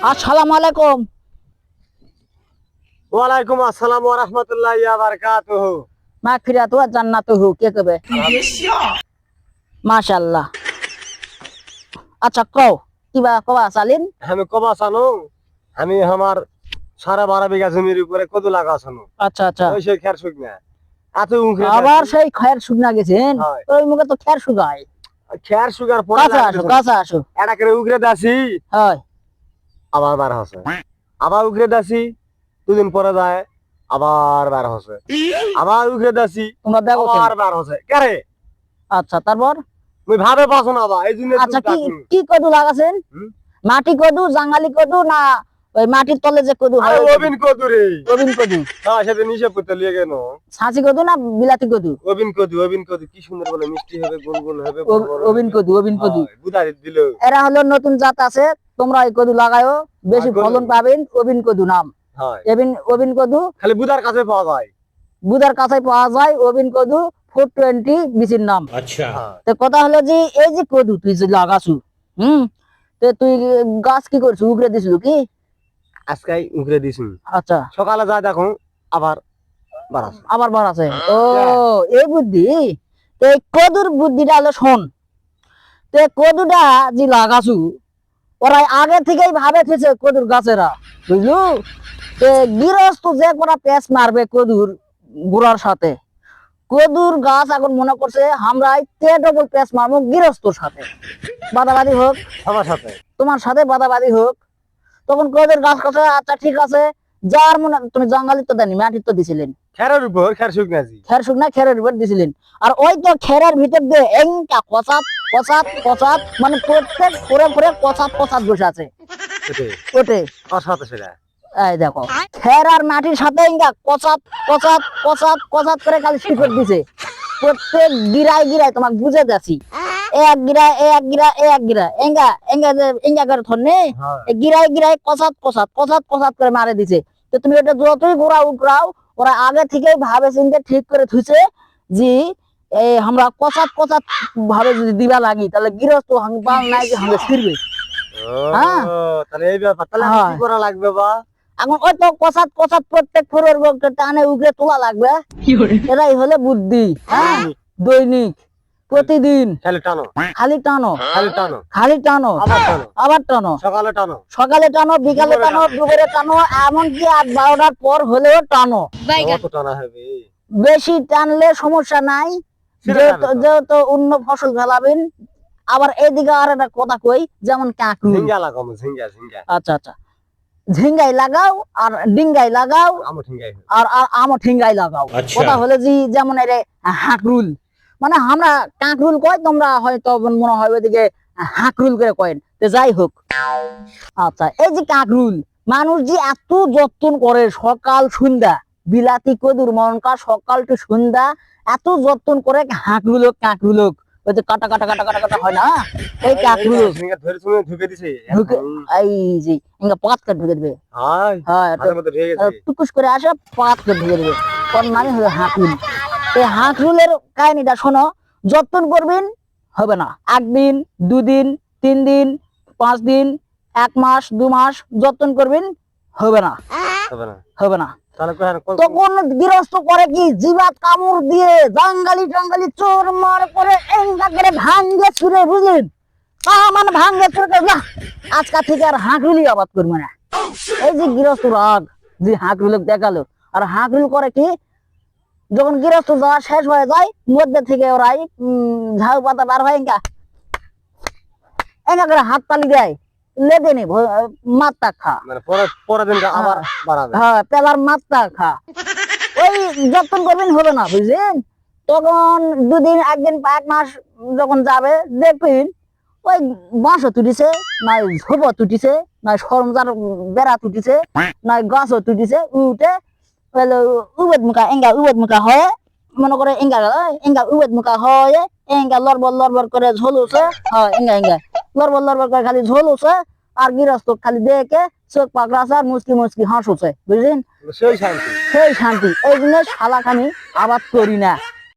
আসসালামু আলাইকুম। ওয়ালাইকুম আসসালাম ওয়া রাহমাতুল্লাহি ওয়া বারাকাতুহু। মাগফিরাতু ওয়া জান্নাতুহু কে কবে? মাশাআল্লাহ। আচ্ছা কও কিবা কবা চালিন? আমি কবা চানো আমি আমার 12.5 বিঘা জমির উপরে কদু লাগাছানো। আচ্ছা আচ্ছা। ওই সেই খের শুকনা এত উংখে আবার সেই খের শুকনা গেছেন? হয়। ওই মুখে তো খের শুকায়। খের শুকার পরে কাছে আসো কাছে আসো। এটা করে উগরে দাসি হয় আবার বার হচ্ছে আবার উগরে দাসি দুদিন পরে যায় আবার বার হচ্ছে আবার উগরে দাসি তোমরা দেখো আবার বার হচ্ছে কেরে আচ্ছা তারপর মুই ভাবে পাছো না বা এই জন্য আচ্ছা কি কি কদু লাগাছেন? মাটি কদু জাঙ্গালি কদু না ওই মাটির তলে যে কদু হয়? ওবিন কদু রে ওবিন কদু। হ্যাঁ সেটা নিষেধ করতে লিয়ে কেন ছাঁচি কদু না বিলাতি কদু? ওবিন কদু কি সুন্দর বলে মিষ্টি হবে গুনগুন হবে ওবিন কদু ওবিন কদু। বুদা দিল এরা হলো নতুন জাত আছে, তোমরা এই কদু লাগায়ো, বেশি ফলন পাবেন। ওবিন কদু নাম। হয় ওবিন কদু খালি বুদার কাছে পাওয়া যায়। বুদার কাছে পাওয়া যায়। ওবিন কদু 420 বিচির নাম। আচ্ছা তো কথা হলো যে এই যে কদু তুই যে লাগাছু, তো তুই গাছ কি করছু? উগরে দিছু কি? আজকাই উগরে দিছি। আচ্ছা সকালে যা দেখো আবার বাড়াছে আবার বাড়াছে। ও এই বুদ্ধি। তো এই কদুর বুদ্ধিটা হলো শোন। তো এই কদুটা যে লাগাছু ওরা আগে থেকেই ভাবে থেছে কদুর গাছেরা, বুঝলু? তো গৃহস্থ যে কটা পেঁচ মারবে কদুর গুড়ার সাথে, কদুর গাছ এখন মনে করছে আমরা ডবল পেঁচ মারবো গৃহস্থর সাথে, বাদাবাদি হোক আমার সাথে তোমার সাথে বাদাবাদি হোক। তখন কদুর গাছ কাছে আচ্ছা ঠিক আছে, যার মনে তুমি জঙ্গালি তো দেনি মাটির তো দিছিলেন, খেরের উপর খের শুকনাছি খের শুকনা খেরের উপর দিছিলেন। আর ওই তো খেরের ভিতর দিয়ে এঙ্কা কচাপ কচাপ কচাপ, মানে প্রত্যেক ফোরে ফোরে কচাপ কচাপ বসে আছে ওটে। আমার সাথে সেটা এই দেখো খের আর মাটির সাথে এঙ্কা কচাপ কচাপ কচাপ কচাপ করে খালি শিকড় দিছে। প্রত্যেক গিরায় গিরায় তোমাকে বুঝে যাচ্ছি, এক গিরা এক গিরা এক গিরা এঙ্গা এঙ্গা এঙ্গা করে ধরনে গিরায় গিরায় কচাত কচাত কচাত কচাত করে মারে দিছে। তো তুমি ওটা যতই ঘোরাও উকরাও, ওরা আগে থেকেই ভাবে চিন্তে ঠিক করে থুইছে যে এই আমরা কচাত কচাত ভাবে যদি দিবা লাগি তাহলে গৃহস্থ হাঙ্গাল নাই যে হাঙ্গে ছিড়বে। হ্যাঁ তাহলে এই ব্যাপার তাহলে কি করা লাগবে বা এখন ওই তো কচাত কচাত প্রত্যেক ফোরের টানে উগরে তোলা লাগবে। এটাই হলে বুদ্ধি। হ্যাঁ দৈনিক প্রতিদিন খালি টানো খালি টানো খালি টানো খালি টানো আবার টানো, সকালে টানো সকালে টানো বিকালে টানো দুপুরে টানো, এমনকি 8-12টার পর হলেও টানো। কত টানা হবে বেশি টানলে সমস্যা নাই, যেহেতু অন্য ফসল ফেলাবেন। আবার এইদিকে আর একটা কথা কই, যেমন কাঁকরুল। ঝিঙ্গা লাগাও ঝিঙ্গা ঝিঙ্গা আচ্ছা আচ্ছা ঝিঙ্গাই লাগাও আর ডিঙ্গাই লাগাও আমো ঝিঙ্গাই আর আমও ঠিঙ্গাই লাগাও। কথা হলে যে যেমন এর হাঁকরুল, মানে আমরা কাঁকরুল কয়, তোমরা হয়তো মনে হয় ওইদিকে হাঁকরুল করে কয়েন। তো যাই হোক, আচ্ছা এই যে কাঁকরুল মানুষ যে এত যত্ন করে সকাল সন্ধ্যা, বিলাতি কদুর মনকা সকাল টু সন্ধ্যা এত যত্ন করে হাঁকরুল কাঁকরুল ওই যে কাটা কাটা কাটা কাটা কাটা হয় না, এই কাঁকরুল ঝিঙ্গা ধরে তুমি ঢুকে দিছে ঢুকে এই যে ইঙ্গা পাত করে ঢুকে দেবে। হাই হ্যাঁ হাতের মধ্যে ঢুকে গেছে টুকুস করে আসে পাত করে ঢুকে দেবে। ওর মানে হলো হাঁকরুল। এই হাঁকরুলের কাহিনীটা শোনো, যত্ন করবেন হবে না, 1 দিন 2 দিন 3 দিন 5 দিন 1 মাস 2 মাস যত্ন করবেন হবে না হবে না হবে না। তাহলে তখন গৃহস্থ করে কি জিবাত কামড় দিয়ে জাঙ্গালি টাঙ্গালি চোর মার করে এঙ্গা করে ভাঙ্গে ছুড়ে, বুঝলেন? মানে ভাঙ্গে ছুড়ে আজকা থেকে আর হাঁকরুলি আবাদ করবে না। এই যে গৃহস্থ রাগ যে হাঁকরুল দেখালো, আর হাঁকরুল করে কি যখন গৃহস্থ যাওয়া শেষ হয়ে যায় মধ্যে থেকে ওরাই ঝাউ পাতা বার হয় এঙ্গা এঙ্গা করে হাত তালি দেয়, লেদে নি মাত্তা খা, মানে পরের দিন আবার বাড়াবে হ্যাঁ পেলার মাত্তা খা। ওই যত্ন করবেন হবে না, বুঝলেন? তখন 2 দিন 1 দিন 1 মাস যখন যাবে দেখবেন ওই বাঁশও তুটিছে, নাই ঝোপও তুটিছে, নাই সরমজার বেড়া তুটিছে, নাই গাছও তুটিছে, উঠে উবেদ মুখা এঙ্গা উবেদ মুখা হয়, মনে করে এঙ্গা উবেদ মুখা হয় এঙ্গা লড়বর করে ঝোলুছে। হ্যাঁ এঙ্গা এঙ্গা লড়বর করে খালি ঝোলুছে, আর গৃহস্থ খালি দেখে চোখ পাকড়াছে আর মুচকি মুচকি হাসুছে, বুঝলেন? সেই শান্তি সেই শান্তি। এই জন্য শালাখানি আবাদ করি না।